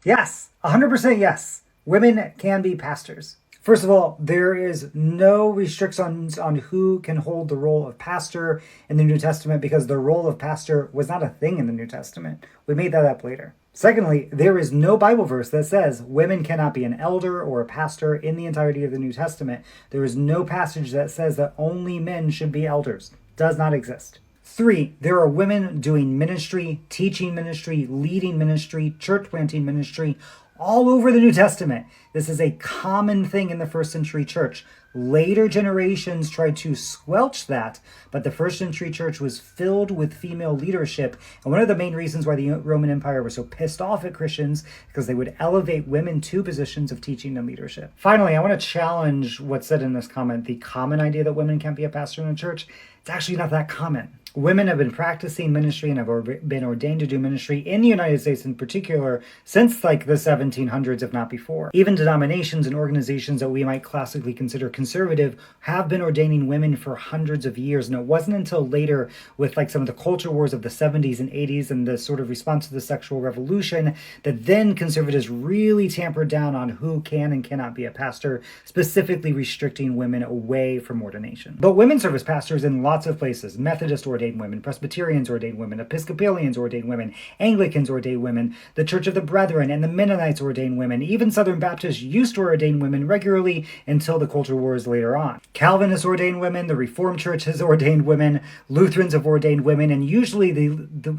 Yes, 100% yes. Women can be pastors. First of all, there is no restrictions on who can hold the role of pastor in the New Testament because the role of pastor was not a thing in the New Testament. We made that up later. Secondly, there is no Bible verse that says women cannot be an elder or a pastor in the entirety of the New Testament. There is no passage that says that only men should be elders. Does not exist. 3, there are women doing ministry, teaching ministry, leading ministry, church planting ministry, all over the New Testament. This is a common thing in the first century church. Later generations tried to squelch that, but the first century church was filled with female leadership. And one of the main reasons why the Roman Empire was so pissed off at Christians, because they would elevate women to positions of teaching and leadership. Finally, I want to challenge what's said in this comment, the common idea that women can't be a pastor in a church. It's actually not that common. Women have been practicing ministry and have been ordained to do ministry in the United States in particular since like the 1700s, if not before. Even denominations and organizations that we might classically consider conservative have been ordaining women for hundreds of years. And it wasn't until later with like some of the culture wars of the 70s and 80s and the sort of response to the sexual revolution that then conservatives really tampered down on who can and cannot be a pastor, specifically restricting women away from ordination. But women serve as pastors in lots of places. Methodist ordain women, Presbyterians ordain women, Episcopalians ordain women, Anglicans ordain women, the Church of the Brethren and the Mennonites ordain women. Even Southern Baptists used to ordain women regularly until the culture wars later on. Calvinists ordain women, the Reformed Church has ordained women, Lutherans have ordained women, and usually the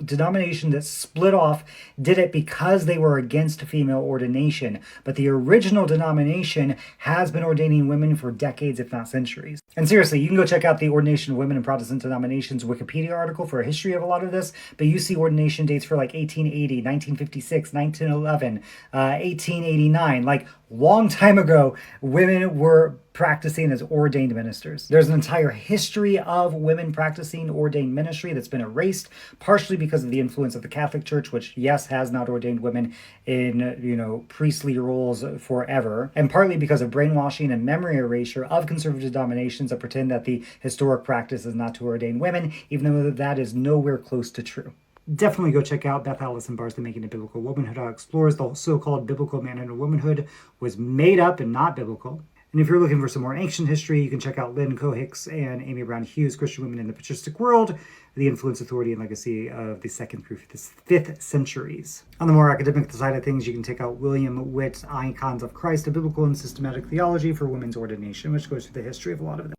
denomination that split off did it because they were against female ordination. But the original denomination has been ordaining women for decades, if not centuries. And seriously, you can go check out the Ordination of Women in Protestant Denominations Wikipedia article for a history of a lot of this, but you see ordination dates for like 1880, 1956, 1911, 1889, like long time ago, women were practicing as ordained ministers. There's an entire history of women practicing ordained ministry that's been erased, partially because of the influence of the Catholic Church, which, yes, has not ordained women in, priestly roles forever, and partly because of brainwashing and memory erasure of conservative denominations that pretend that the historic practice is not to ordain women, even though that is nowhere close to true. Definitely go check out Beth Allison Barr's The Making of Biblical Womanhood, how it explores the so-called biblical manhood and womanhood was made up and not biblical. And if you're looking for some more ancient history, you can check out Lynn Cohicks and Amy Brown Hughes, Christian Women in the Patristic World, the Influence, Authority, and Legacy of the 2nd through 5th centuries. On the more academic side of things, you can check out William Witt's Icons of Christ, a Biblical and Systematic Theology for Women's Ordination, which goes through the history of a lot of them.